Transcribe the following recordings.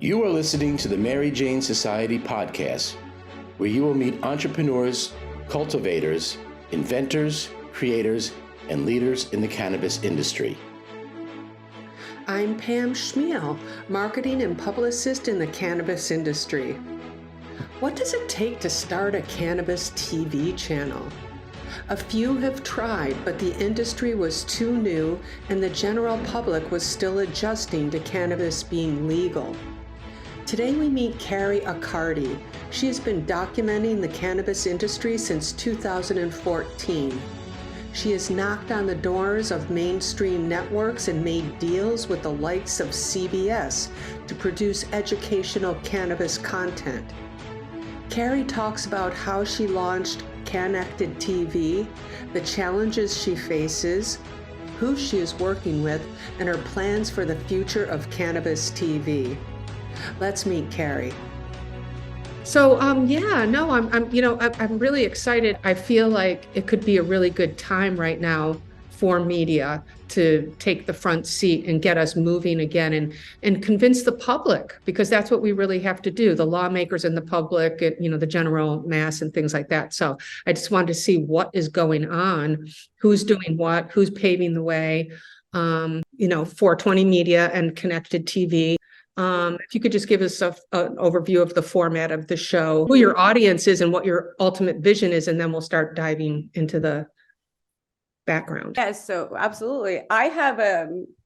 You are listening to the Mary Jane Society podcast, where you will meet entrepreneurs, cultivators, inventors, creators, and leaders in the cannabis industry. I'm Pam Schmiel, marketing and publicist in the cannabis industry. What does it take to start a cannabis TV channel? A few have tried, but the industry was too new and the general public was still adjusting to cannabis being legal. Today we meet Kerri Accardi. She has been documenting the cannabis industry since 2014. She has knocked on the doors of mainstream networks and made deals with the likes of CBS to produce educational cannabis content. Kerri talks about how she launched Cannected TV, the challenges she faces, who she is working with, and her plans for the future of cannabis TV. Let's meet Kerri. So, I'm really excited. I feel like it could be a really good time right now for media to take the front seat and get us moving again and convince the public, because that's what we really have to do, the lawmakers and the public, and, the general mass and things like that. So I just wanted to see what is going on, who's doing what, who's paving the way, 420 Media and Connected TV. If you could just give us an overview of the format of the show, who your audience is and what your ultimate vision is, and then we'll start diving into the background. Yes, so absolutely. I have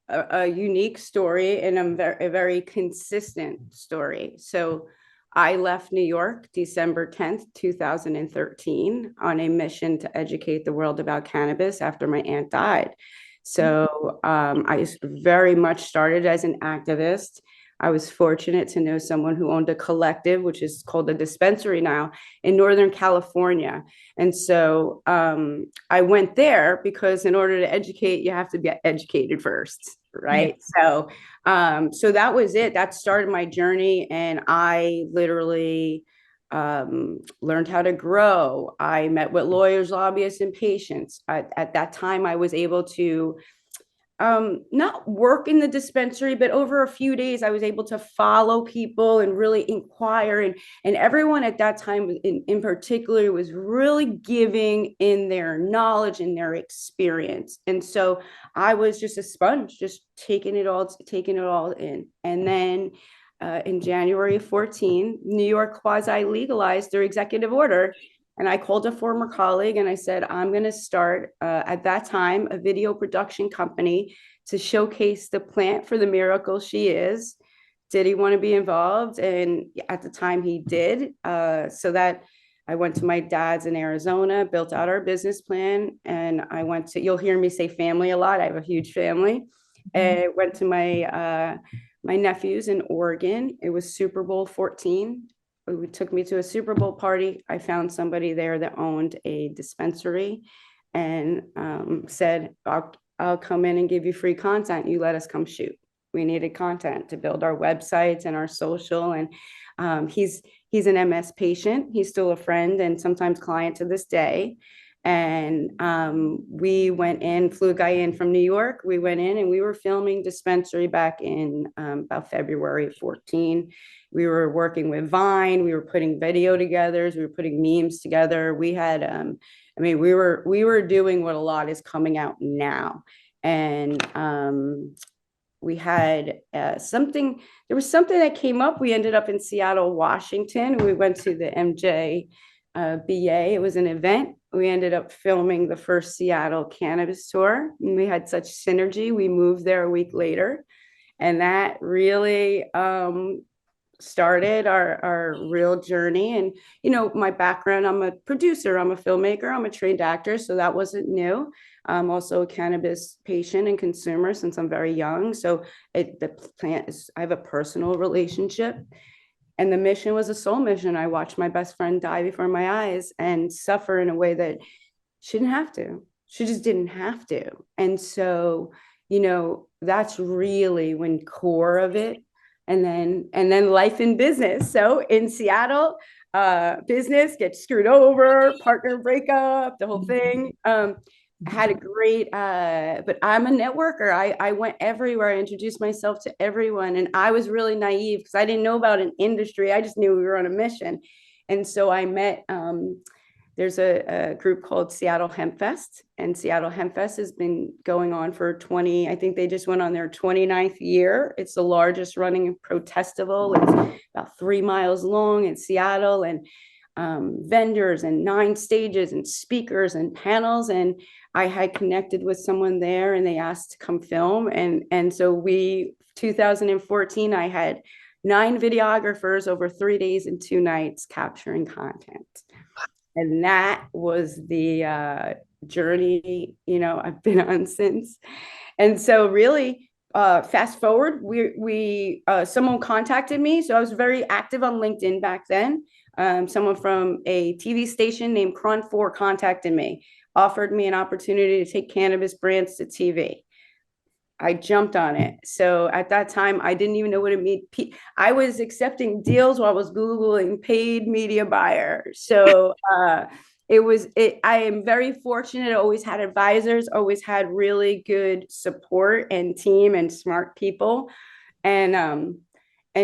a unique story and a very consistent story. So I left New York December 10th, 2013 on a mission to educate the world about cannabis after my aunt died. So I very much started as an activist. I was fortunate to know someone who owned a collective, which is called a dispensary now, in Northern California. And so I went there because in order to educate, you have to get educated first, right? Yeah. So that was it. That started my journey. And I literally learned how to grow. I met with lawyers, lobbyists, and patients. At that time, I was able to not work in the dispensary, but over a few days, I was able to follow people and really inquire. And everyone at that time in particular was really giving in their knowledge and their experience. And so I was just a sponge, just taking it all in. And then in January of 14, New York quasi legalized their executive order. And I called a former colleague and I said, I'm going to start at that time a video production company to showcase the plant for the miracle she is. Did he want to be involved? And at the time he did. So that I went to my dad's in Arizona, built out our business plan. And I went to, you'll hear me say family a lot. I have a huge family. And I went to my nephews in Oregon. It was Super Bowl 14. It took me to a Super Bowl party. I found somebody there that owned a dispensary and said, I'll come in and give you free content. You let us come shoot. We needed content to build our websites and our social. And he's an MS patient. He's still a friend and sometimes client to this day. And we went in, flew a guy in from New York. We went in and we were filming dispensary back in about February of 14. We were working with Vine. We were putting video together. We were putting memes together. We had, we were doing what a lot is coming out now. And we had there was something that came up. We ended up in Seattle, Washington. We went to the MJ BA. It was an event. We ended up filming the first Seattle cannabis tour. And we had such synergy. We moved there a week later. And that really started our real journey. And, my background, I'm a producer, I'm a filmmaker, I'm a trained actor. So that wasn't new. I'm also a cannabis patient and consumer since I'm very young. So the plant I have a personal relationship. And the mission was a soul mission. I watched my best friend die before my eyes and suffer in a way that she didn't have to. She just didn't have to. And so, that's really when core of it. And then life in business. So in Seattle, business gets screwed over, partner breakup, the whole thing. had a great, but I'm a networker. I went everywhere. I introduced myself to everyone. And I was really naive because I didn't know about an industry. I just knew we were on a mission. And so I met, there's a group called Seattle Hemp Fest, and Seattle Hemp Fest has been going on for 20, I think they just went on their 29th year. It's the largest running protestival. It's about 3 miles long in Seattle, and vendors and 9 stages and speakers and panels. And I had connected with someone there and they asked to come film. And so 2014, I had 9 videographers over 3 days and 2 nights capturing content. And that was the journey, I've been on since. And so really, fast forward, someone contacted me. So I was very active on LinkedIn back then. Someone from a TV station named Cron 4 contacted me, offered me an opportunity to take cannabis brands to TV. I jumped on it. So at that time, I didn't even know what it meant. I was accepting deals while I was Googling paid media buyer. So I am very fortunate. I always had advisors, always had really good support and team and smart people. And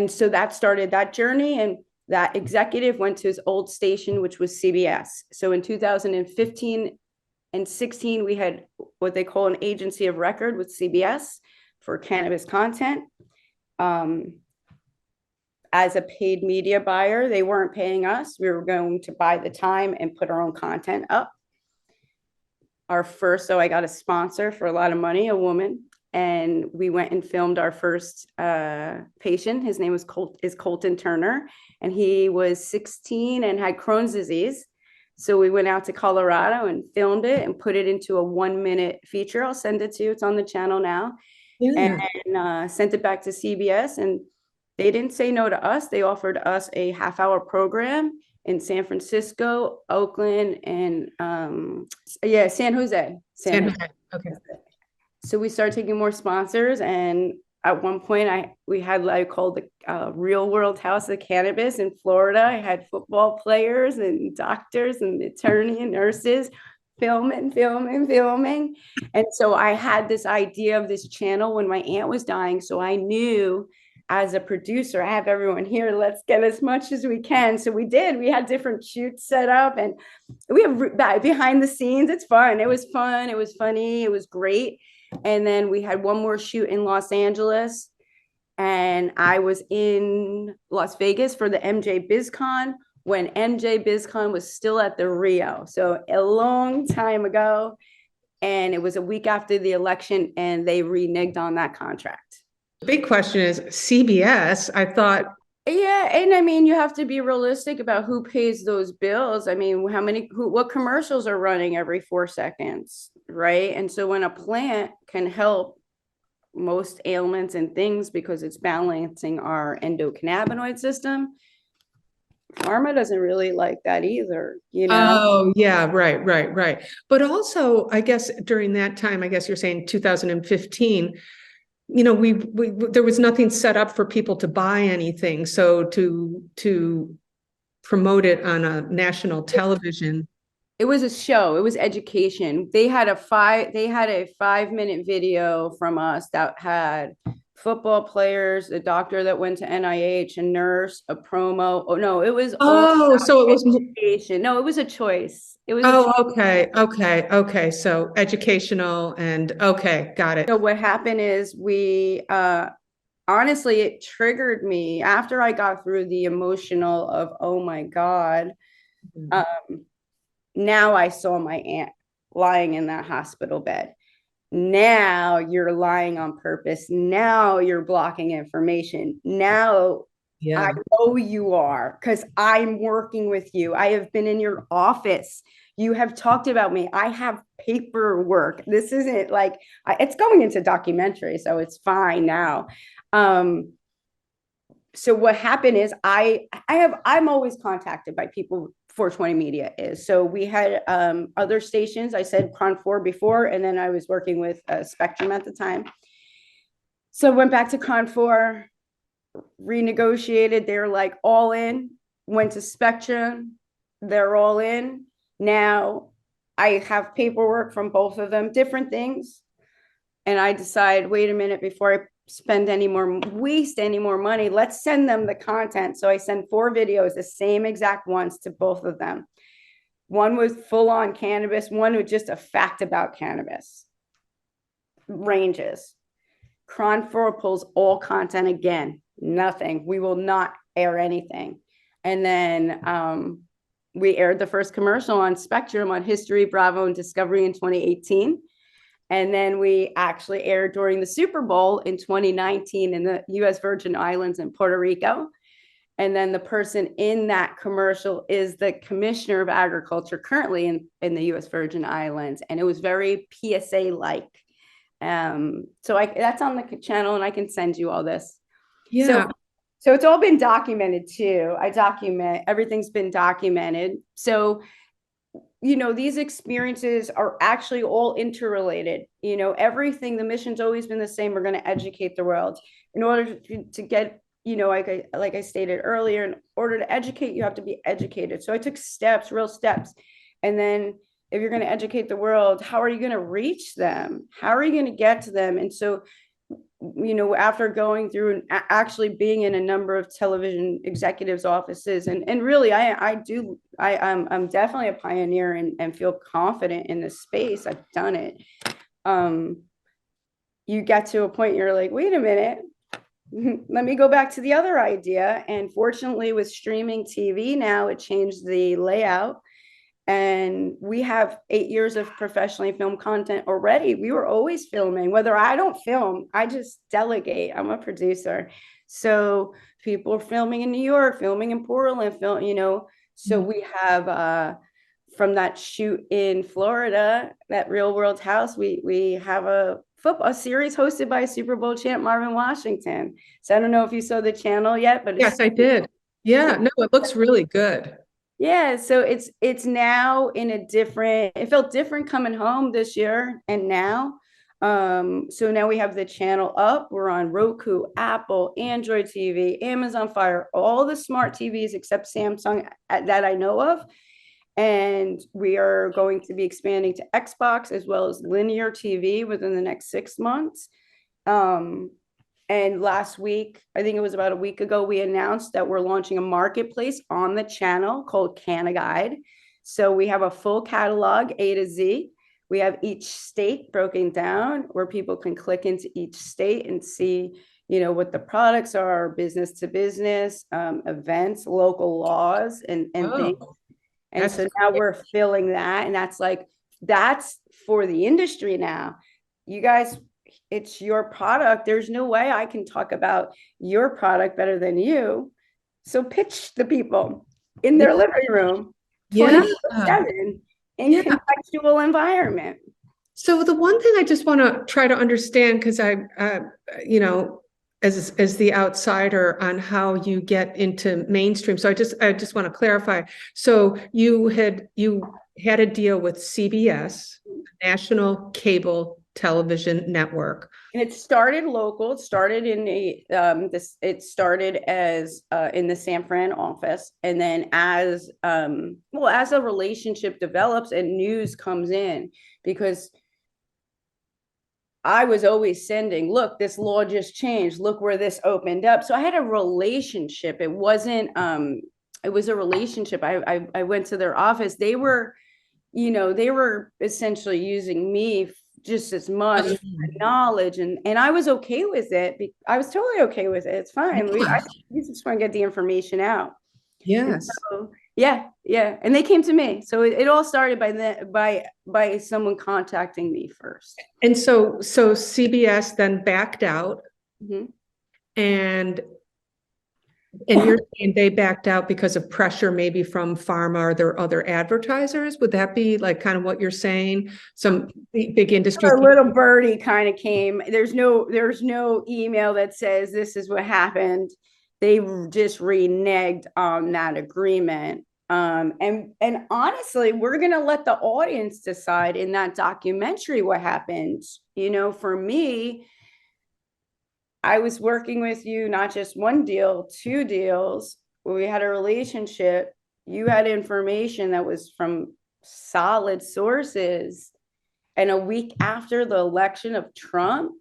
so that started that journey. And that executive went to his old station, which was CBS. So in 2015 and 16, we had what they call an agency of record with CBS for cannabis content. As a paid media buyer, they weren't paying us. We were going to buy the time and put our own content up. So I got a sponsor for a lot of money, a woman, and we went and filmed our first patient. His name is Colton Turner, and he was 16 and had Crohn's disease. So we went out to Colorado and filmed it and put it into a 1-minute feature. I'll send it to you. It's on the channel now. Yeah. And sent it back to CBS. And they didn't say no to us. They offered us a half-hour program in San Francisco, Oakland, and San Jose. San Jose. Okay. So we started taking more sponsors, and at one point we had I called the Real World House of Cannabis in Florida. I had football players and doctors and attorney and nurses filming. And so I had this idea of this channel when my aunt was dying. So I knew as a producer, I have everyone here, let's get as much as we can. So we did. We had different shoots set up, and we have behind the scenes. It's fun. It was fun. It was funny. It was great. And then we had one more shoot in Los Angeles, and I was in Las Vegas for the MJ BizCon when MJ BizCon was still at the Rio. So a long time ago, and it was a week after the election, and they reneged on that contract. The big question is CBS, I thought. Yeah, and I mean, you have to be realistic about who pays those bills. I mean, what commercials are running every 4 seconds, right? And so when a plant can help most ailments and things because it's balancing our endocannabinoid system, pharma doesn't really like that either, Oh, yeah, right. But also, I guess during that time, I guess you're saying 2015, there was nothing set up for people to buy anything. So to promote it on a national television. It was a show. It was education. They had a 5-minute video from us that had football players, a doctor that went to NIH, a nurse, a promo. Oh no, it was so it was education. No, it was a choice. It was okay. So educational and okay, got it. So what happened is we honestly, it triggered me after I got through the emotional of, oh my God. Now I saw my aunt lying in that hospital bed. Now you're lying on purpose. Now you're blocking information. Now I know you are, because I'm working with you. I have been in your office. You have talked about me. I have paperwork. This isn't like, it's going into documentary, so it's fine now. So what happened is I'm always contacted by people 420 Media is. So we had other stations. I said Cron 4 before, and then I was working with Spectrum at the time. So I went back to Cron 4, renegotiated. They're like all in, went to Spectrum. They're all in. Now I have paperwork from both of them, different things. And I decide, wait a minute, before I waste any more money, let's send them the content. So I send 4 videos, the same exact ones, to both of them. One was full on cannabis, one was just a fact about cannabis ranges. Cron 4 pulls all content again, nothing. We will not air anything. And then we aired the first commercial on Spectrum on History, Bravo, and Discovery in 2018. And then we actually aired during the Super Bowl in 2019 in the US Virgin Islands and Puerto Rico. And then the person in that commercial is the Commissioner of Agriculture currently in the US Virgin Islands. And it was very PSA-like. So that's on the channel, and I can send you all this. Yeah. So it's all been documented too. Everything's been documented. So, these experiences are actually all interrelated. Everything, the mission's always been the same. We're going to educate the world. In order to get, like I stated earlier, in order to educate, you have to be educated. So I took real steps. And then if you're going to educate the world, how are you going to reach them? How are you going to get to them? And so, after going through and actually being in a number of television executives' offices, and really, I'm definitely a pioneer and feel confident in this space. I've done it. You get to a point you're like, wait a minute, let me go back to the other idea. And fortunately, with streaming TV now, it changed the layout. And we have 8 years of professionally filmed content already. We were always filming. Whether I don't film, I just delegate. I'm a producer. So people are filming in New York, filming in Portland, So we have from that shoot in Florida, that Real World House, we have a football series hosted by Super Bowl champ Marvin Washington. So I don't know if you saw the channel yet, but Yes, I did. Yeah, no, it looks really good. Yeah, so it's now in a different, it felt different coming home this year and now. So now we have the channel up. We're on Roku, Apple, Android TV, Amazon Fire, all the smart TVs except Samsung that I know of. And we are going to be expanding to Xbox as well as linear TV within the next 6 months. And last week, I think it was about a week ago, we announced that we're launching a marketplace on the channel called Cannabis. So we have a full catalog, A to Z. We have each state broken down where people can click into each state and see, what the products are, business to business, events, local laws, and things. And so now we're filling that. And that's for the industry now. You guys, it's your product. There's no way I can talk about your product better than you. So pitch the people in their living room, 24/7 in contextual environment. So the one thing I just want to try to understand, because I, as the outsider on how you get into mainstream. So I just want to clarify. So you had a deal with CBS, National Cable Television Network. And it started local. It started in it started as in the San Fran office, and then as a relationship develops and news comes in, because I was always sending, look, this law just changed. Look where this opened up. So I had a relationship. It wasn't. It was a relationship. I went to their office. They were essentially using me just as much knowledge, and I was okay with it. I was totally okay with it. It's fine. We just want to get the information out. Yes. So, yeah. And they came to me. So it all started by someone contacting me first. And so CBS then backed out, and you're saying they backed out because of pressure, maybe from pharma or their other advertisers? Would that be like kind of what you're saying? Some big industry. A little birdie kind of came. There's no email that says this is what happened. They just reneged on that agreement. And honestly, we're gonna let the audience decide in that documentary what happened. For me, I was working with you, not just one deal, 2 deals. We had a relationship. You had information that was from solid sources. And a week after the election of Trump,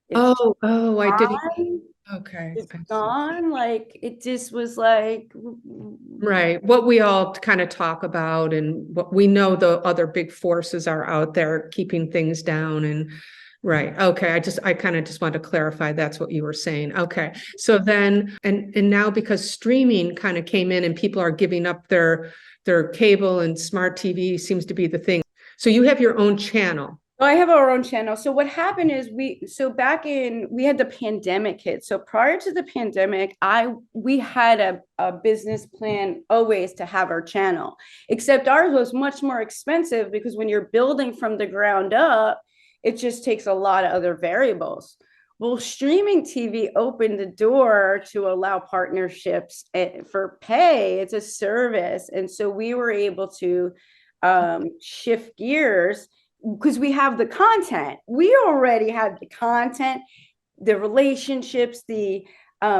it's I didn't. gone. Okay. It's I see. gone. Like it just was like, Right. What we all kind of talk about and what we know the other big forces are out there keeping things down and right. Okay. I kind of just want to clarify that's what you were saying. Okay. So then and now because streaming kind of came in and people are giving up their cable and smart TV seems to be the thing. So you have your own channel. I have our own channel. So what happened is we had the pandemic hit. So prior to the pandemic, we had a business plan always to have our channel, except ours was much more expensive because when you're building from the ground up, it just takes a lot of other variables. Well, streaming TV opened the door to allow partnerships for pay. It's a service. And so we were able to shift gears because we have the content. We already had the content, the relationships, the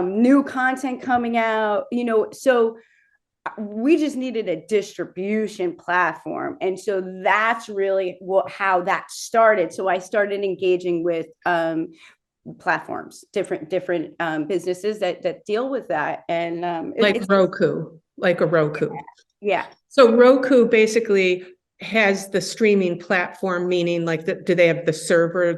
new content coming out, so we just needed a distribution platform. And so that's really how that started. So I started engaging with platforms, different businesses that deal with that. And Like Roku, like a Roku. Yeah. So Roku basically has the streaming platform, meaning like do they have the server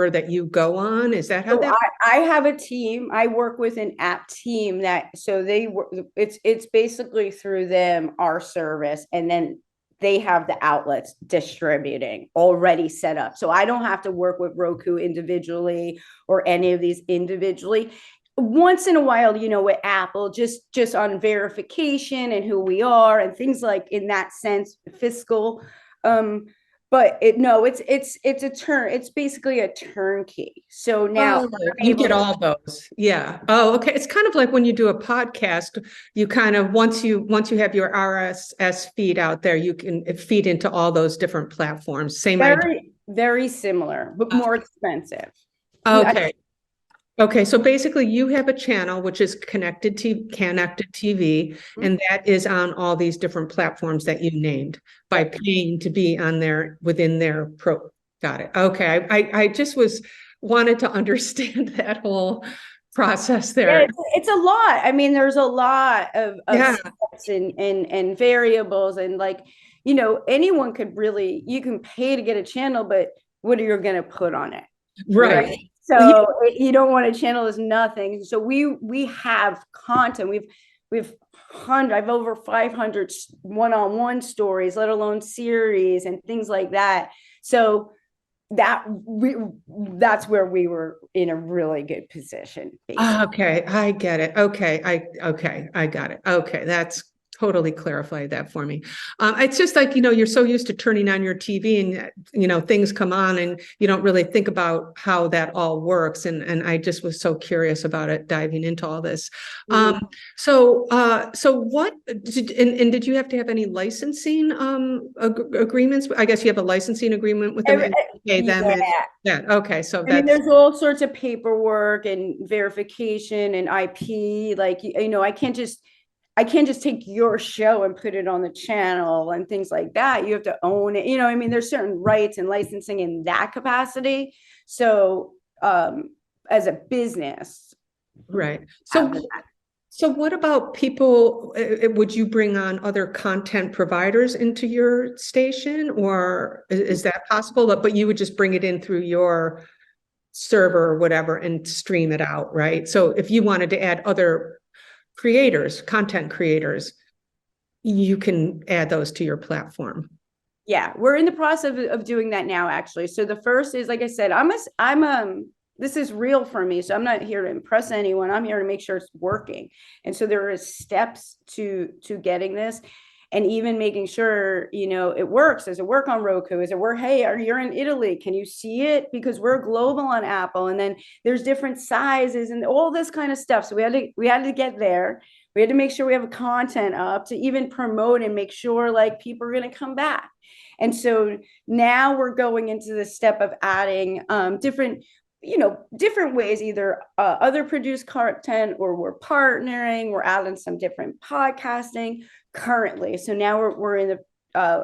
that you go on? Is that how So that? I have a team. I work with an app team it's basically through them, our service, and then they have the outlets distributing already set up. So I don't have to work with Roku individually or any of these individually. Once in a while, with Apple, just on verification and who we are and things like in that sense, fiscal. But it's basically a turnkey. So now You get all those. Yeah. Oh, okay. It's kind of like when you do a podcast, you kind of once you have your RSS feed out there, you can feed into all those different platforms. Same idea. very, very similar, but more expensive. Okay. Okay, so basically you have a channel which is Cannected TV, and that is on all these different platforms that you named by paying to be on there within their pro. Got it. Okay, I just wanted to understand that whole process there. Yeah, it's a lot. I mean, there's a lot of steps and variables, and anyone could really, you can pay to get a channel, but what are you going to put on it? Right. So you don't want a channel as nothing. So we have content. I've over 500 one-on-one stories, let alone series and things like that. So that's where we were in a really good position. Okay, I get it. Okay, I got it. Okay, that's totally clarified that for me. It's just like, you're so used to turning on your TV and, things come on and you don't really think about how that all works. And I just was so curious about it, diving into all this. So what did you have to have any licensing agreements? I guess you have a licensing agreement with them. Yeah. Okay. So there's all sorts of paperwork and verification and IP. I can't just take your show and put it on the channel and things like that. You have to own it. There's certain rights and licensing in that capacity. So as a business. Right. So what about people? Would you bring on other content providers into your station, or is that possible? But you would just bring it in through your server or whatever and stream it out, right? So if you wanted to add other content creators, you can add those to your platform. Yeah, we're in the process of doing that now, actually. So the first is, like I said, this is real for me. So I'm not here to impress anyone. I'm here to make sure it's working. And so there are steps to getting this, and even making sure, it works. Does it work on Roku? Is it work? Hey, you're in Italy. Can you see it? Because we're global on Apple. And then there's different sizes and all this kind of stuff. So we had to get there. We had to make sure we have content up to even promote and make sure people are going to come back. And so now we're going into the step of adding different ways, either other produced content, or we're partnering, we're adding some different podcasting currently. So now we're in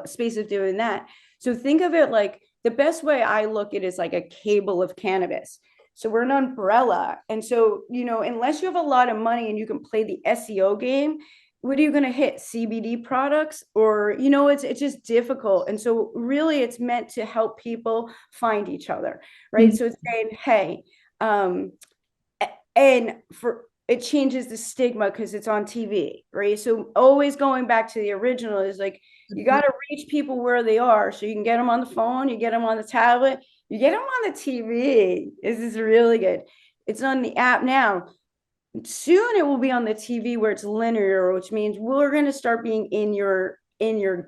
space of doing that. So think of it like the best way I look at it is like a cable of cannabis. So we're an umbrella. And so, unless you have a lot of money and you can play the SEO game, what are you going to hit? CBD products? Or, it's just difficult. And so really it's meant to help people find each other, right? Mm-hmm. So it's saying, hey, and it changes the stigma because it's on TV, right? So always going back to the original is like, you got to reach people where they are. So you can get them on the phone, you get them on the tablet, you get them on the TV. This is really good. It's on the app now. Soon it will be on the TV where it's linear, which means we're going to start being in your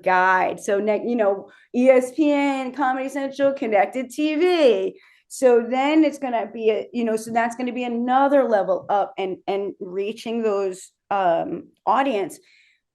guide. So ESPN, Comedy Central, Connected TV. So then it's going to be so that's going to be another level up and reaching those audience.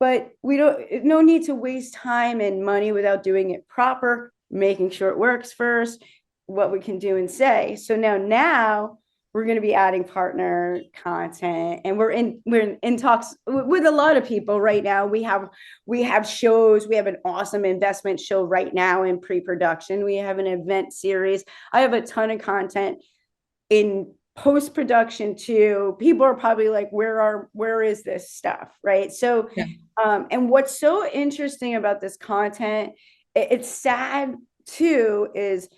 But no need to waste time and money without doing it proper, making sure it works first, what we can do and say. So now we're going to be adding partner content, and we're in talks with a lot of people right now. We have shows. We have an awesome investment show right now in pre-production. We have an event series. I have a ton of content in post-production too. People are probably like, where is this stuff, right? So, yeah. And what's so interesting about this content, it's sad too, is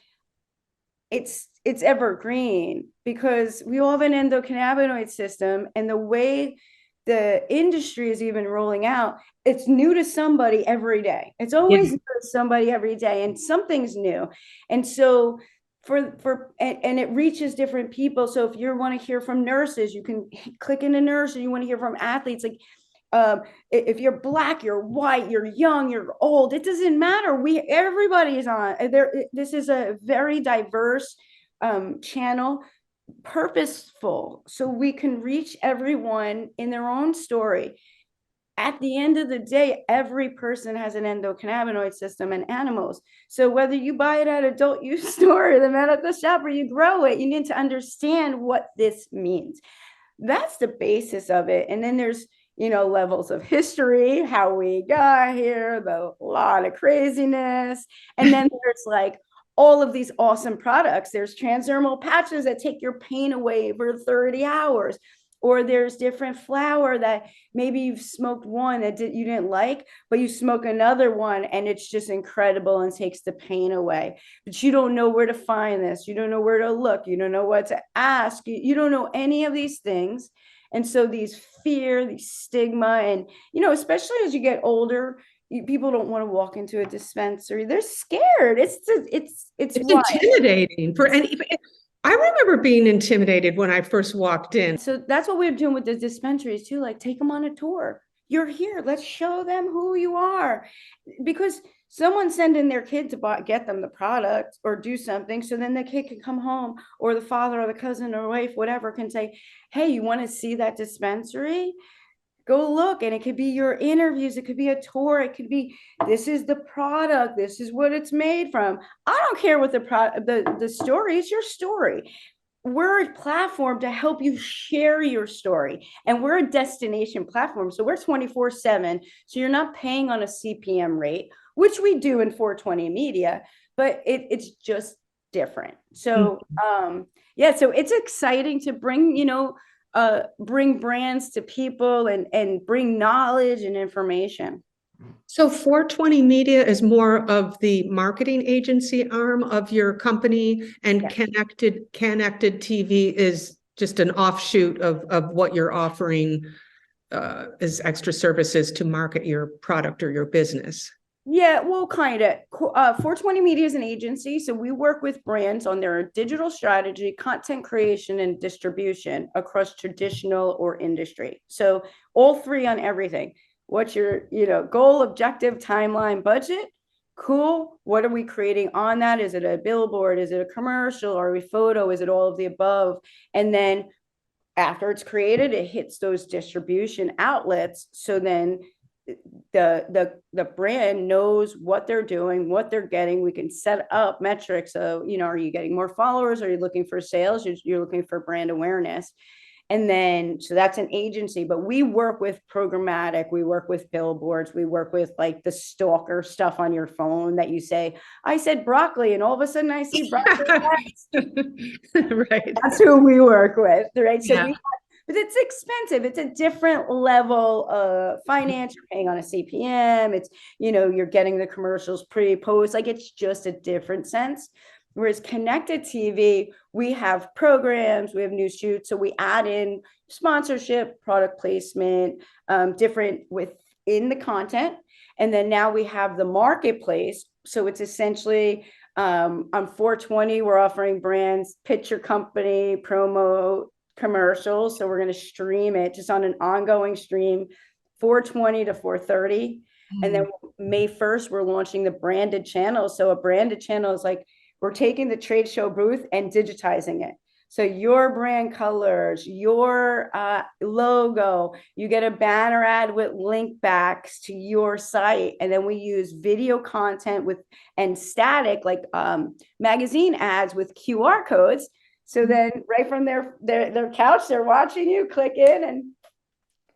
it's evergreen, because we all have an endocannabinoid system, and the way the industry is even rolling out, it's new to somebody every day. It's always new to somebody every day, and something's new. And so and it reaches different people. So if you want to hear from nurses, you can click into nurse, and you want to hear from athletes, like if you're Black, you're white, you're young, you're old, it doesn't matter. Everybody is on there. This is a very diverse channel, purposeful, so we can reach everyone in their own story. At the end of the day, every person has an endocannabinoid system, and animals. So whether you buy it at adult use store or the medical shop, or you grow it, you need to understand what this means. That's the basis of it. And then there's levels of history, how we got here, a lot of craziness. And then there's like all of these awesome products. There's transdermal patches that take your pain away for 30 hours. Or there's different flower that maybe you've smoked one that you didn't like, but you smoke another one and it's just incredible and takes the pain away. But you don't know where to find this. You don't know where to look. You don't know what to ask. You don't know any of these things. And so these fear, these stigma, and, especially as you get older, people don't want to walk into a dispensary. They're scared. It's intimidating for any. I remember being intimidated when I first walked in. So that's what we're doing with the dispensaries too. Like, take them on a tour. You're here. Let's show them who you are, because someone's sending their kid to get them the product or do something. So then the kid can come home, or the father or the cousin or wife, whatever, can say, hey, you want to see that dispensary? Go look. And it could be your interviews. It could be a tour. It could be, this is the product. This is what it's made from. I don't care what the story is. Your story. We're a platform to help you share your story, and we're a destination platform. So we're 24/7. So you're not paying on a CPM rate, which we do in 420 Media, but it's just different. So, so it's exciting to bring, bring brands to people and bring knowledge and information. So 420 Media is more of the marketing agency arm of your company, and yes. Cannected TV is just an offshoot of what you're offering as extra services to market your product or your business. Yeah, well, kind of. 420 Media is an agency, so we work with brands on their digital strategy, content creation, and distribution across traditional or industry. So all three on everything. What's your, goal, objective, timeline, budget? Cool. What are we creating on that? Is it a billboard? Is it a commercial? Are we photo? Is it all of the above? And then after it's created, it hits those distribution outlets. So then the brand knows what they're doing, what they're getting. We can set up metrics of, are you getting more followers? Are you looking for sales? You're looking for brand awareness. And then, so that's an agency, but we work with programmatic, we work with billboards, we work with like the stalker stuff on your phone that you say, I said broccoli, and all of a sudden I see broccoli. Right. That's who we work with, right? So Yeah. but it's expensive. It's a different level of finance. You're paying on a CPM. It's, you're getting the commercials pre-post. Like, it's just a different sense. Whereas Connected TV, we have programs, we have new shoots. So we add in sponsorship, product placement, different within the content. And then now we have the marketplace. So it's essentially on 420, we're offering brands, pitch your company, promo commercials. So we're going to stream it just on an ongoing stream, 420 to 430. And then May 1st, we're launching the branded channel. So a branded channel is like, we're taking the trade show booth and digitizing it. So your brand colors, your logo, you get a banner ad with link backs to your site. And then we use video content and static, like magazine ads with QR codes. So then right from their couch, they're watching you, click in and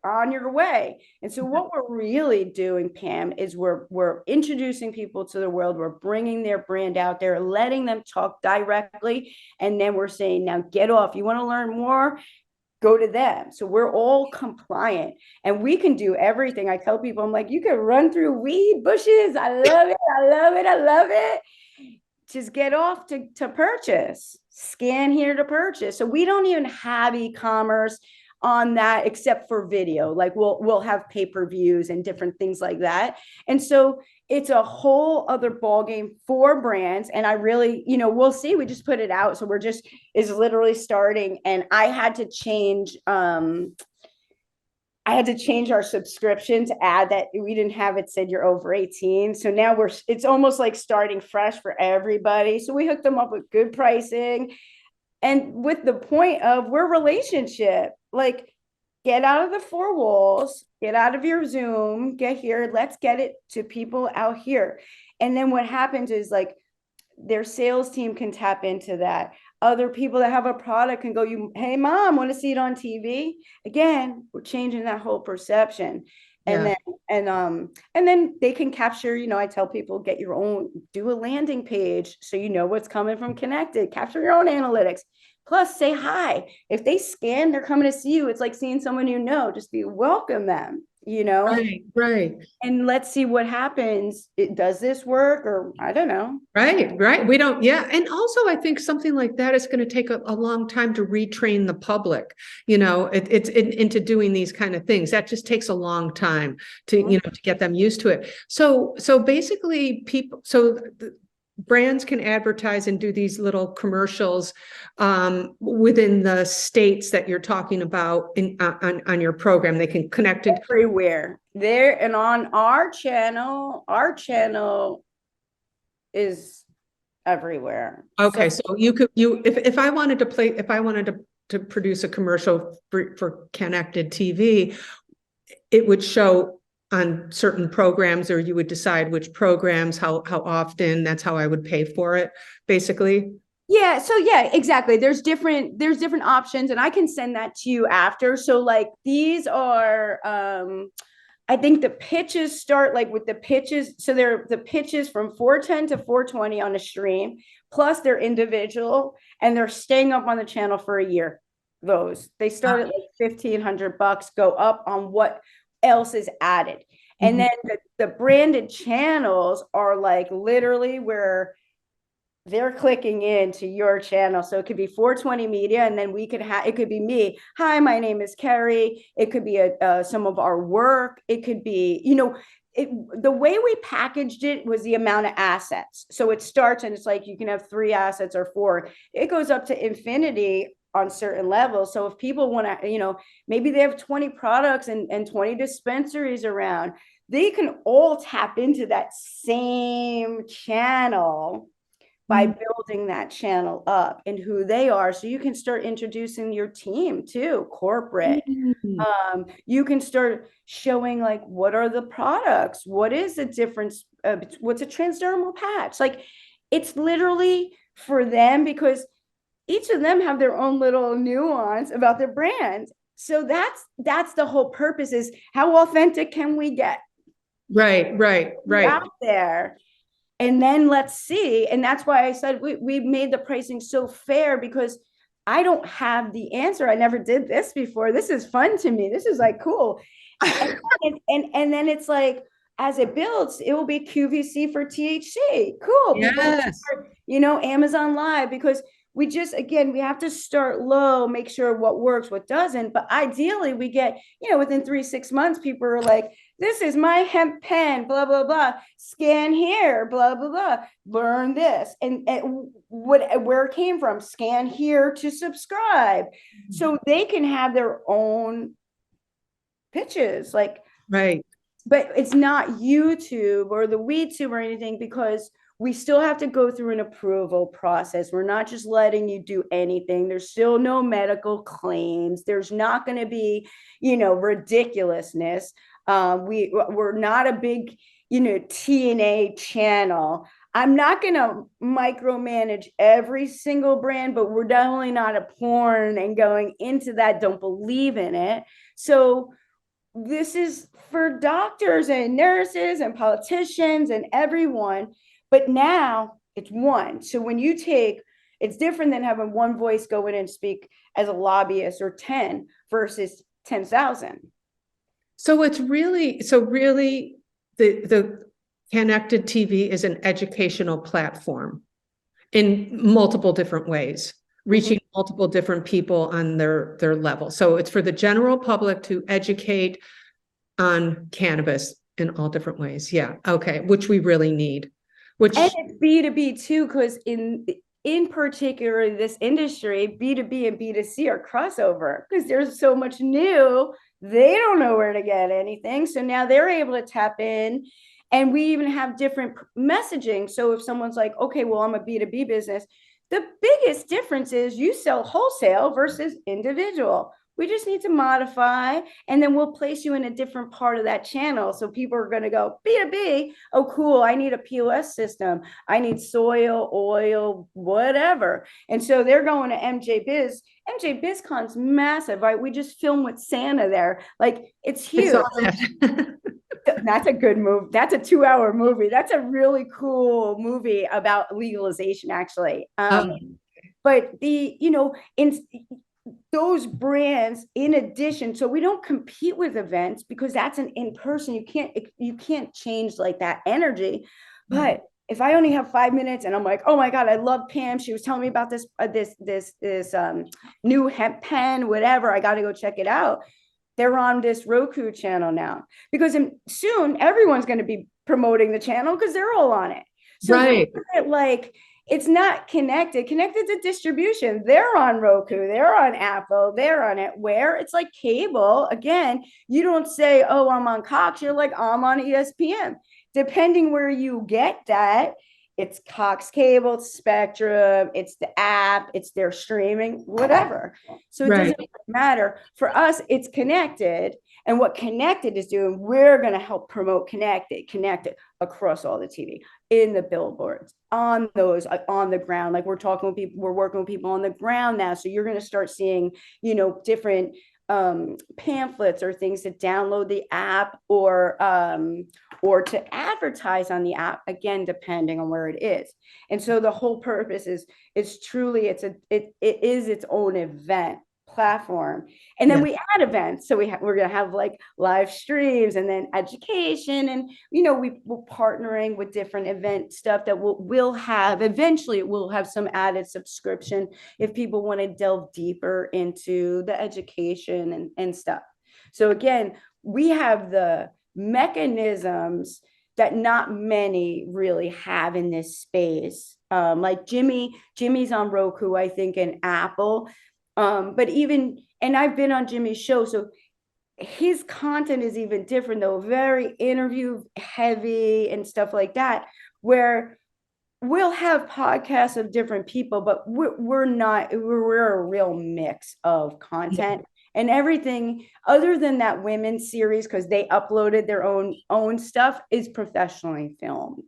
on your way. And so what we're really doing, Pam, is we're introducing people to the world. We're bringing their brand out there, letting them talk directly. And then we're saying, now get off. You want to learn more? Go to them. So we're all compliant and we can do everything. I tell people, I'm like, you can run through weed bushes. I love it. I love it. I love it. Just get off to purchase. Scan here to purchase. So we don't even have e-commerce on that except for video. Like we'll have pay-per-views and different things like that. And so it's a whole other ballgame for brands. And I really, we'll see. We just put it out. So is literally starting. And I had to change our subscription to add that we didn't have it said you're over 18. So now it's almost like starting fresh for everybody. So we hooked them up with good pricing. And with the point of we're relationship, like get out of the four walls, get out of your Zoom, get here, let's get it to people out here. And then what happens is like their sales team can tap into that. Other people that have a product can go, hey mom, want to see it on TV? Again, we're changing that whole perception. And then they can capture, I tell people, do a landing page so you know what's coming from Connected, capture your own analytics. Plus say hi. If they scan, they're coming to see you. It's like seeing someone just welcome them, Right. And let's see what happens. Does this work? Or I don't know. Right. We don't. Yeah. And also I think something like that is going to take a long time to retrain the public, into doing these kind of things. That just takes a long time to get them used to it. So basically brands can advertise and do these little commercials within the states that you're talking about on your program. They can connect it everywhere there. And on our channel is everywhere. Okay. So if I wanted to produce a commercial for Connected TV, it would show on certain programs, or you would decide which programs, how often. That's how I would pay for it, basically. Yeah. So yeah, exactly. There's different options, and I can send that to you after. So like these are, I think the pitches start like with the pitches. So they're the pitches from 410 to 420 on a stream, plus they're individual, and they're staying up on the channel for a year. They start at like $1,500, go up on what else is added. And then the branded channels are like literally where they're clicking into your channel. So it could be 420 media, and then it could be me. Hi, my name is Kerri. It could be some of our work. It could be, the way we packaged it was the amount of assets. So it starts and it's like, you can have 3 assets or 4. It goes up to infinity on certain levels. So if people want to, maybe they have 20 products and 20 dispensaries around, they can all tap into that same channel by building that channel up and who they are. So you can start introducing your team too, corporate. You can start showing like, what are the products? What is the difference? What's a transdermal patch? Like, it's literally for them, because each of them have their own little nuance about their brand. So that's the whole purpose, is how authentic can we get Right. out there? And then let's see. And that's why I said we made the pricing so fair, because I don't have the answer. I never did this before. This is fun to me. This is like cool. And then it's like, as it builds, it will be QVC for THC. Cool. Yes. People, Amazon Live, because we have to start low, make sure what works, what doesn't. But ideally we get, within 3-6 months, people are like, this is my hemp pen, blah, blah, blah, scan here, blah, blah, blah, learn this. And where it came from, scan here to subscribe. So they can have their own pitches, right. But it's not YouTube or the WeedTube or anything, because we still have to go through an approval process. We're not just letting you do anything. There's still no medical claims. There's not going to be, ridiculousness. We're not a big, TNA channel. I'm not going to micromanage every single brand, but we're definitely not a porn and going into that. Don't believe in it. So this is for doctors and nurses and politicians and everyone. But now it's one. So when you it's different than having one voice go in and speak as a lobbyist, or 10 versus 10,000. So really the Cannected TV is an educational platform in multiple different ways, reaching multiple different people on their level. So it's for the general public to educate on cannabis in all different ways. Yeah. Okay. Which we really need. And it's B2B too, because in particular, this industry, B2B and B2C are crossover, because there's so much new. They don't know where to get anything. So now they're able to tap in, and we even have different messaging. So if someone's like, okay, well, I'm a B2B business, the biggest difference is you sell wholesale versus individual. We just need to modify, and then we'll place you in a different part of that channel. So people are going to go B2B. Oh, cool. I need a POS system. I need soil, oil, whatever. And so they're going to MJ Biz. MJ BizCon's massive, right? We just filmed with Santa there. Like, it's huge. That's a good movie. That's a 2-hour movie. That's a really cool movie about legalization, actually. But in those brands, in addition, so we don't compete with events, because that's an in-person. You can't change like that energy. But if I only have 5 minutes and I'm like, oh my God, I love Pam. She was telling me about this new hemp pen, whatever. I got to go check it out. They're on this Roku channel now, because soon everyone's going to be promoting the channel, because they're all on it. So right. It's not connected to distribution. They're on Roku, they're on Apple, they're on it. Where it's like cable. Again, you don't say, oh, I'm on Cox. You're like, I'm on ESPN. Depending where you get that, it's Cox Cable, it's Spectrum, it's the app, it's their streaming, whatever. So it doesn't matter. For us, it's connected. And what Connected is doing, we're going to help promote Connected across all the TV, in the billboards, on the ground. Like, we're working with people on the ground now. So you're going to start seeing, different pamphlets or things to download the app, or to advertise on the app, again, depending on where it is. And so the whole purpose is truly, it is its own event platform. And then we add events. So we're going to have like live streams, and then education. And, we're partnering with different event stuff that we'll have. Eventually, we'll have some added subscription if people want to delve deeper into the education and stuff. So again, we have the mechanisms that not many really have in this space. Like Jimmy's on Roku, I think, and Apple. And I've been on Jimmy's show, so his content is even different, though, very interview heavy and stuff like that, where we'll have podcasts of different people, but we're a real mix of content. and everything other than that women's series, because they uploaded their own stuff, is professionally filmed.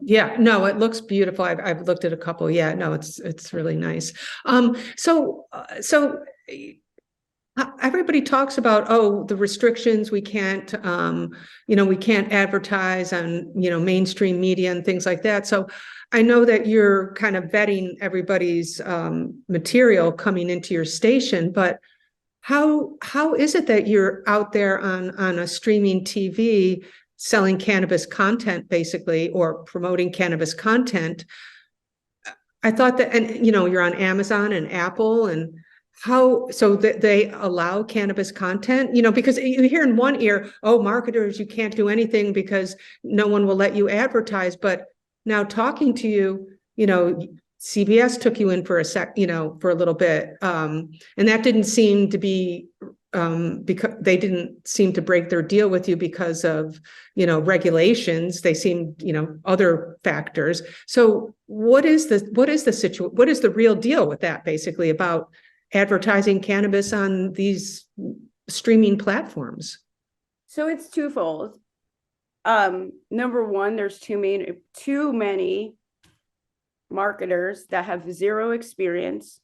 Yeah, no, it looks beautiful. I've looked at a couple. Yeah, no, it's really nice. So everybody talks about, oh, the restrictions, we can't, we can't advertise on, mainstream media and things like that. So I know that you're kind of vetting everybody's material coming into your station, but how is it that you're out there on a streaming TV selling cannabis content, basically, or promoting cannabis content? I thought that, and you're on Amazon and Apple, and so that they allow cannabis content, because you hear in one ear, oh, marketers, you can't do anything because no one will let you advertise. But now talking to you, CBS took you in for for a little bit. And that didn't seem to be, because they didn't seem to break their deal with you because of, regulations. They seemed, other factors. So what is the real deal with that, basically, about advertising cannabis on these streaming platforms? So it's twofold. Number one, there's too many marketers that have zero experience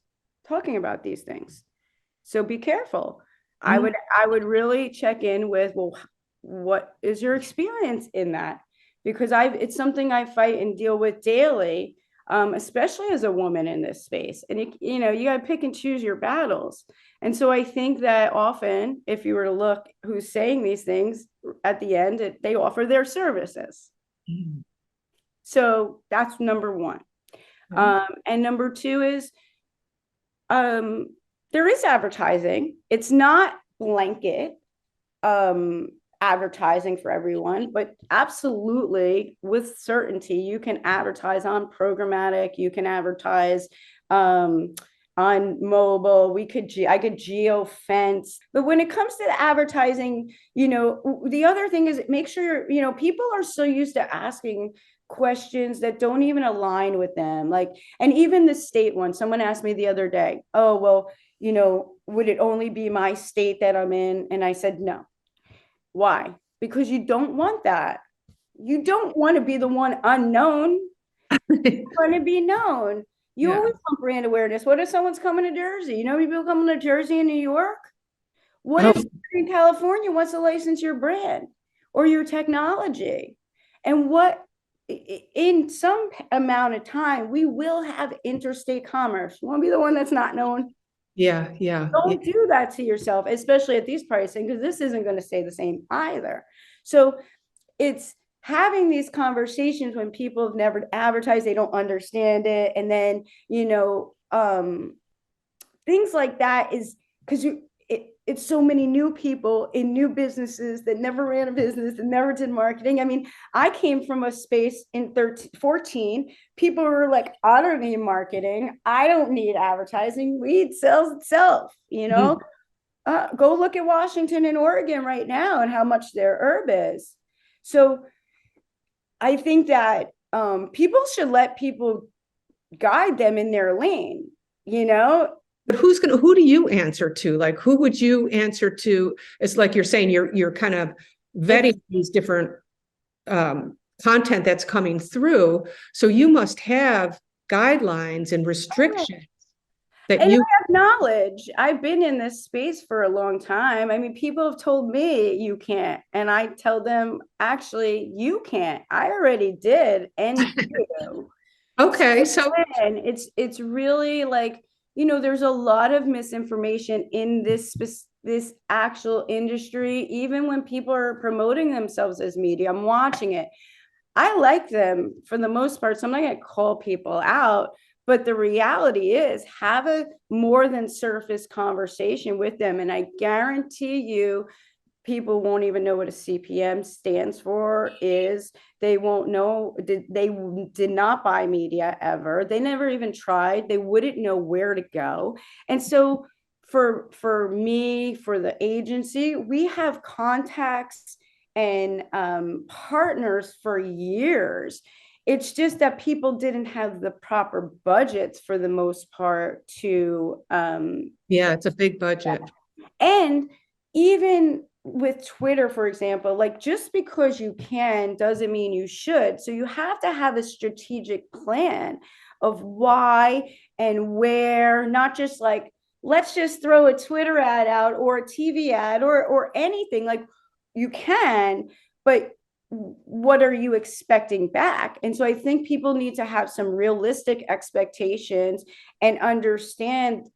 talking about these things. So be careful. I would really check in with, well, what is your experience in that? Because it's something I fight and deal with daily, especially as a woman in this space. And you got to pick and choose your battles. And so I think that often, if you were to look who's saying these things, at the end, they offer their services. So that's number one. And number two is, there is advertising. It's not blanket advertising for everyone, but absolutely, with certainty, you can advertise on programmatic. You can advertise on mobile. I could geo fence. But when it comes to advertising, the other thing is, make sure people are so used to asking questions that don't even align with them. And even the state one, someone asked me the other day, oh, well, would it only be my state that I'm in? And I said, no. Why? Because you don't want that. You don't want to be the one unknown. You want to be known. You always want brand awareness. What if someone's coming to Jersey? People coming to Jersey and New York? What if in California wants to license your brand or your technology? And in some amount of time, we will have interstate commerce. You want to be the one that's not known? Yeah. Don't do that to yourself, especially at these pricing, because this isn't going to stay the same either. So it's having these conversations when people have never advertised, they don't understand it. And then, things like that is because it's so many new people in new businesses that never ran a business and never did marketing. I mean, I came from a space in 14. People were like, I don't need marketing. I don't need advertising. Weed sells itself, Go look at Washington and Oregon right now and how much their herb is. So I think that people should let people guide them in their lane, But who do you answer to? Like, who would you answer to? It's like you're saying you're kind of vetting these different content that's coming through. So you must have guidelines and restrictions that and you I have knowledge. I've been in this space for a long time. I mean, people have told me you can't, and I tell them, actually, you can't. I already did, and do. Okay, so and it's really like, there's a lot of misinformation in this actual industry. Even when people are promoting themselves as media, I'm watching it. I like them for the most part, so I'm not going to call people out. But the reality is, have a more than surface conversation with them. And I guarantee you, people won't even know what a CPM stands for. They won't know. They did not buy media ever. They never even tried. They wouldn't know where to go. And so for me, for the agency, we have contacts and partners for years It's just that people didn't have the proper budgets for the most part to Yeah, it's a big budget. and even with Twitter, for example, like just because you can doesn't mean you should. So you have to have a strategic plan of why and where, not just like, let's just throw a Twitter ad out or a TV ad or anything. Like you can, but what are you expecting back? And so I think people need to have some realistic expectations and understand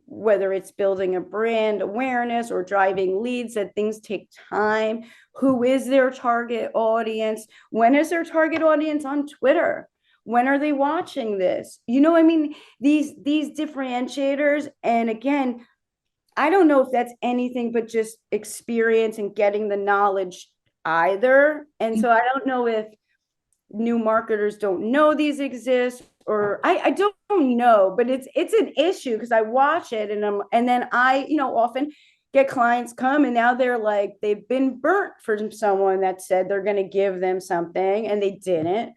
whether it's building a brand awareness or driving leads, that things take time. Who is their target audience? When is their target audience on Twitter? When are they watching this? You know, I mean, these differentiators. And again, I don't know if that's anything but just experience and getting the knowledge either. And so I don't know if new marketers don't know these exist, or I don't know, but it's an issue because I watch it and then I, you know, often get clients come and now they're like, they've been burnt from someone that said they're going to give them something and they didn't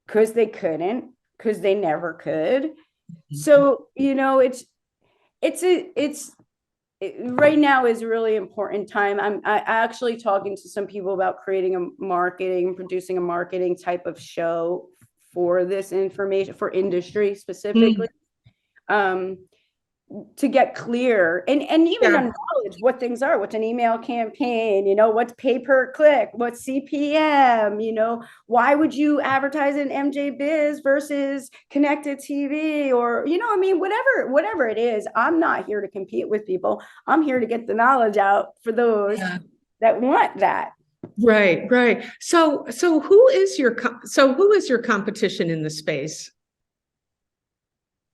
because they couldn't, because they never could. So, you know, it's right now is a really important time. I actually talking to some people about producing a marketing type of show for this information, for industry specifically, to get clear and even on knowledge what things are, what's an email campaign, you know, what's pay per click, what's CPM, you know, why would you advertise in MJ Biz versus Connected TV, or, you know, I mean, whatever it is. I'm not here to compete with people. I'm here to get the knowledge out for those that want that. Right. So who is your competition in the space?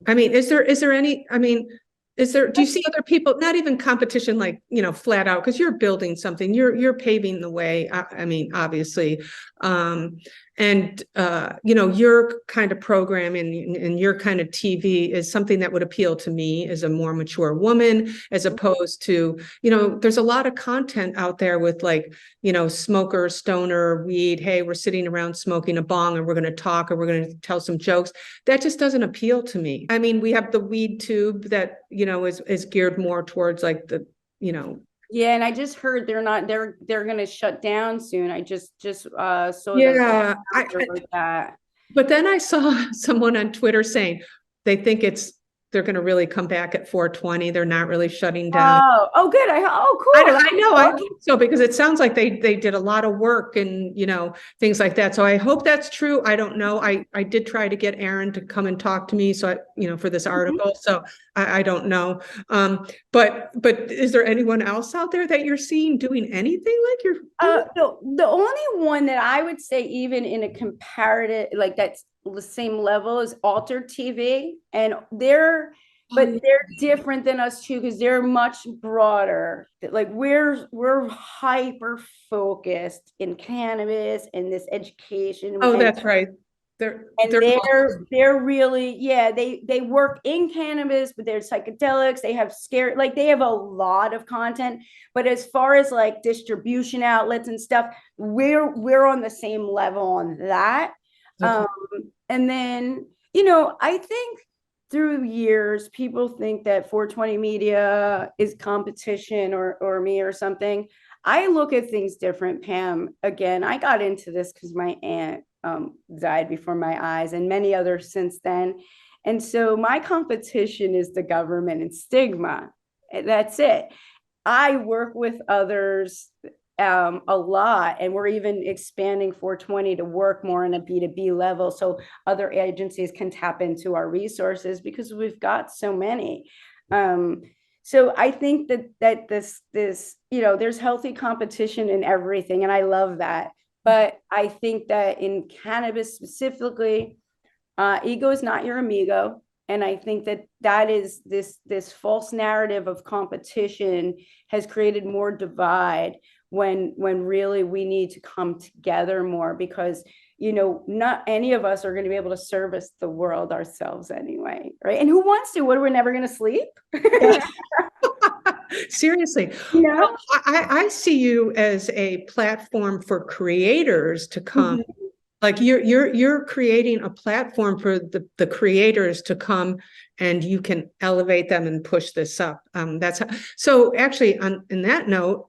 I mean, is there any, I mean, do you see other people, not even competition, like, you know, flat out, because you're building something, you're paving the way. I mean, obviously, you know, your kind of programming and your kind of TV is something that would appeal to me as a more mature woman, as opposed to, you know, there's a lot of content out there with, like, you know, smoker, stoner, weed. Hey, we're sitting around smoking a bong and we're going to talk, or we're going to tell some jokes. That just doesn't appeal to me. I mean, we have the weed tube that, you know, is geared more towards like the, you know. Yeah, and I just heard they're going to shut down soon. I just saw that. But then I saw someone on Twitter saying they think they're going to really come back at 420. They're not really shutting down. Oh, good. Cool. I know. I think so, because it sounds like they did a lot of work and, you know, things like that. So I hope that's true. I don't know. I did try to get Aaron to come and talk to me. So you know, for this article. So I don't know. But is there anyone else out there that you're seeing doing anything like you're? The only one that I would say, even in a comparative, like that's the same level, is Altered TV, and they're different than us too, because they're much broader. Like we're hyper focused in cannabis and this education. Oh, that's right. They're really, they work in cannabis, but they're psychedelics. They have they have a lot of content, but as far as like distribution outlets and stuff, we're on the same level on that. And then, you know, I think through years, people think that 420 Media is competition or me or something. I look at things different, Pam. Again, I got into this because my aunt died before my eyes, and many others since then. And so my competition is the government and stigma. That's it. I work with others a lot, and we're even expanding 420 to work more on a B2B level, so other agencies can tap into our resources because we've got so many. So I think that this, you know, there's healthy competition in everything, and I love that. But I think that in cannabis specifically, ego is not your amigo. And I think that is this false narrative of competition has created more divide when really we need to come together more, because, you know, not any of us are going to be able to service the world ourselves anyway, right? And who wants to? What, we're never going to sleep? Seriously. Yeah. I see you as a platform for creators to come Like you're creating a platform for the creators to come, and you can elevate them and push this up. That's how, so actually in that note,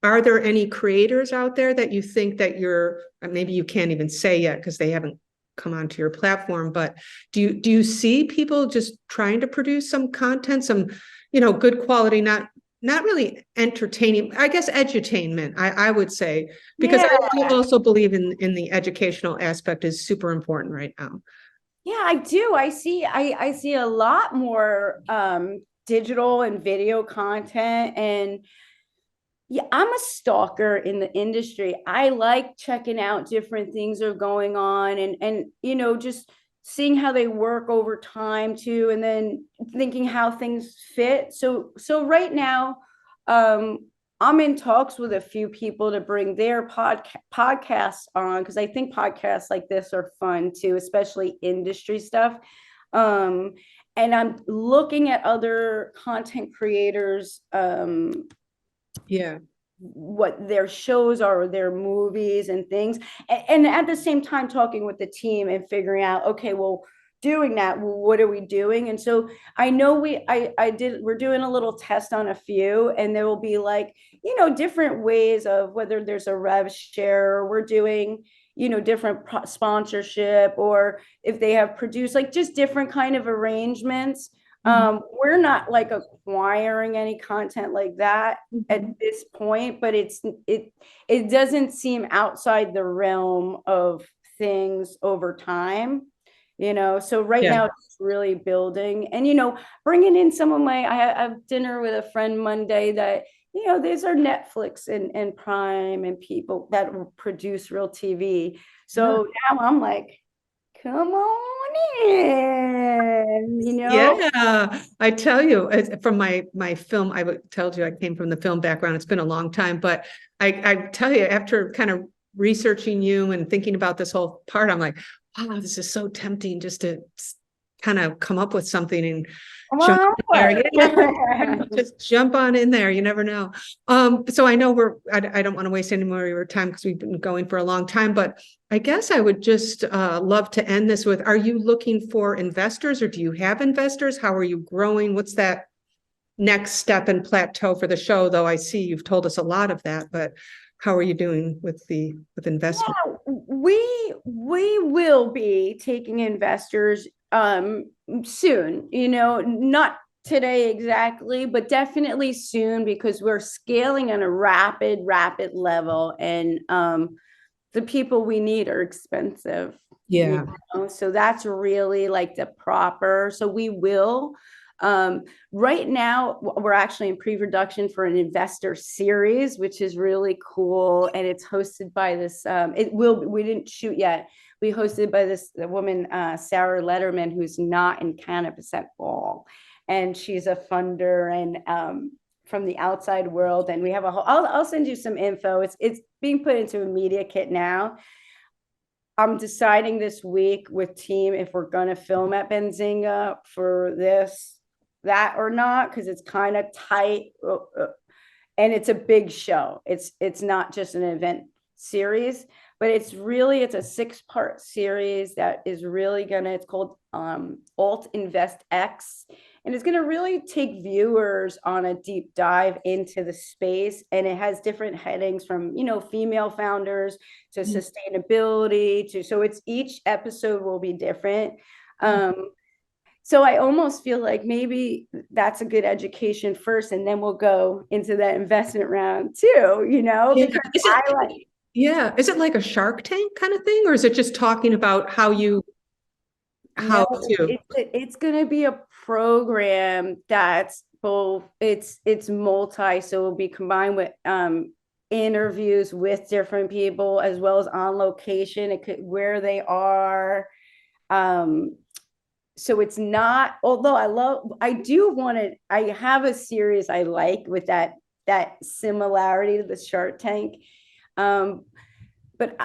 are there any creators out there that you think that you're, maybe you can't even say yet because they haven't come onto your platform, but do you see people just trying to produce some content, some, good quality, not really entertaining, I guess edutainment, I would say, because Yeah. I also believe in the educational aspect is super important right now. Yeah, I do. I see a lot more digital and video content. And yeah, I'm a stalker in the industry. I like checking out different things are going on, and just seeing how they work over time too, and then thinking how things fit. So right now, um I'm in talks with a few people to bring their podcasts on, because I think podcasts like this are fun too, especially industry stuff. Um and I'm looking at other content creators, Yeah. what their shows are, or their movies and things, and at the same time talking with the team and figuring out, okay, well, doing that, what are we doing? And so I know we're doing a little test on a few, and there will be like, different ways of whether there's a rev share, or we're doing, different sponsorship, or if they have produced, like, just different kind of arrangements. We're not like acquiring any content like that at this point, but it doesn't seem outside the realm of things over time. So right Yeah. now it's really building, and bringing in some of I have dinner with a friend Monday that, these are Netflix and Prime and people that will produce real TV. So now I'm like, come on in. Yeah, I tell you, from my film, I would tell you I came from the film background. It's been a long time, but I tell you, after kind of researching you and thinking about this whole part, I'm like, wow, this is so tempting just to kind of come up with something and jump in there. Yeah, just jump on in there. You never know. So I know I don't want to waste any more of your time because we've been going for a long time, but I guess I would just love to end this with, are you looking for investors, or do you have investors? How are you growing? What's that next step and plateau for the show? Though I see you've told us a lot of that, but how are you doing with investment? Yeah, we will be taking investors soon, not today exactly, but definitely soon, because we're scaling on a rapid level, and the people we need are expensive. Yeah. So that's really like the proper. So we will. Right now, we're actually in pre-production for an investor series, which is really cool, and it's hosted by this. We didn't shoot yet. We hosted by this woman, Sarah Letterman, who's not in cannabis at all, and she's a funder and from the outside world. And we have a whole. I'll send you some info. It's being put into a media kit now. I'm deciding this week with team if we're going to film at Benzinga for that or not, because it's kind of tight, and it's a big show. It's not just an event series, but it's a 6-part series that is really it's called Alt Invest X, and it's going to really take viewers on a deep dive into the space. And it has different headings from, female founders to sustainability so each episode will be different. So I almost feel like maybe that's a good education first, and then we'll go into that investment round too, because Yeah. Is it like a Shark Tank kind of thing, or is it just talking about how to? It's going to be a program that's both, it's multi, so it'll be combined with interviews with different people, as well as on location. It could where they are. So it's not, although I have a series I like with that similarity to the Shark Tank. But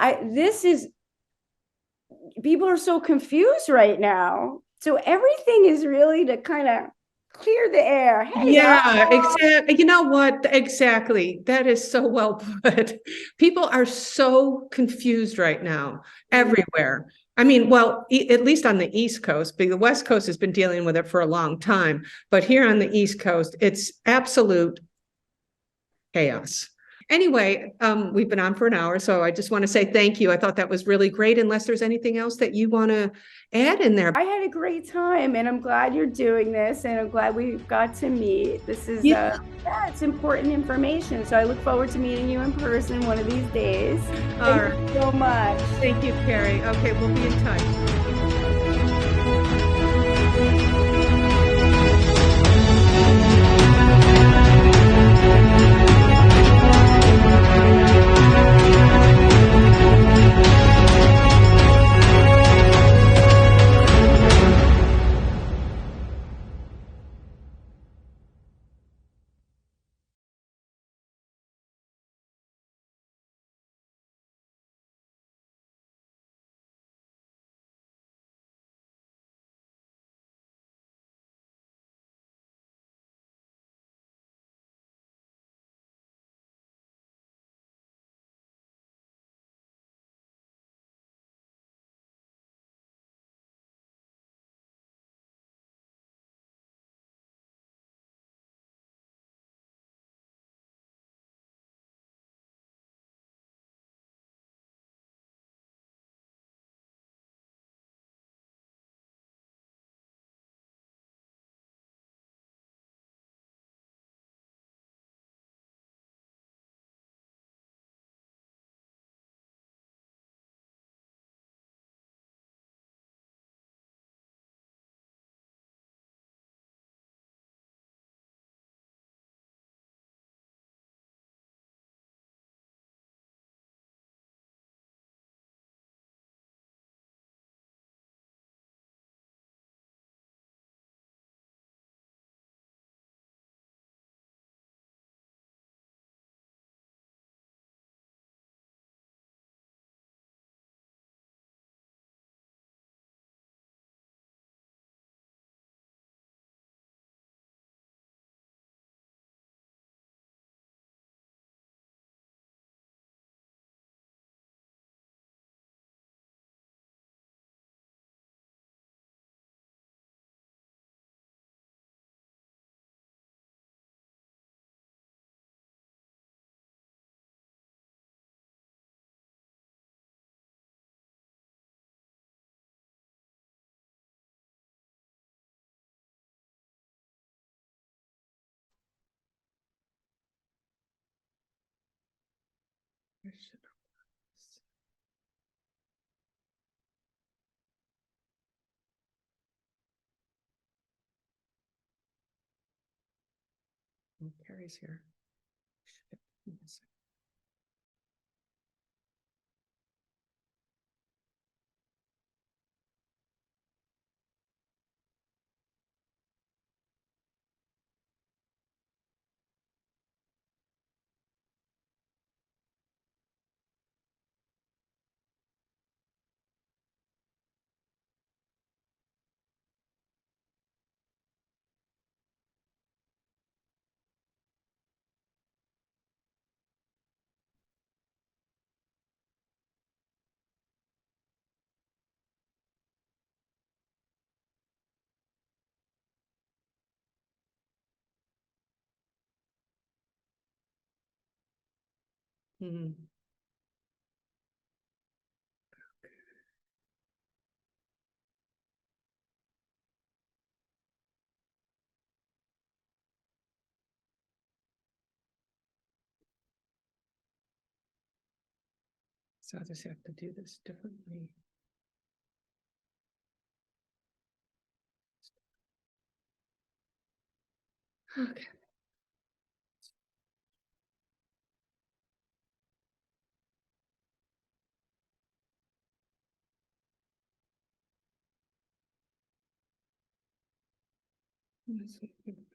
people are so confused right now. So everything is really to kind of clear the air. Hey, Yeah, y'all. exactly. You know what? Exactly. That is so well put. People are so confused right now, everywhere. I mean, well, at least on the East Coast, because the West Coast has been dealing with it for a long time. But here on the East Coast, it's absolute chaos. Anyway, we've been on for an hour, so I just want to say thank you. I thought that was really great. Unless there's anything else that you want to add in there. I had a great time, and I'm glad you're doing this, and I'm glad we got to meet. This is Yeah. yeah, it's important information. So I look forward to meeting you in person one of these days. All Thank right. you so much. Thank you, Kerri. Okay, we'll be in touch. Kerri's here. Yes. Mhm. So I just have to do this differently. Okay. Let's see.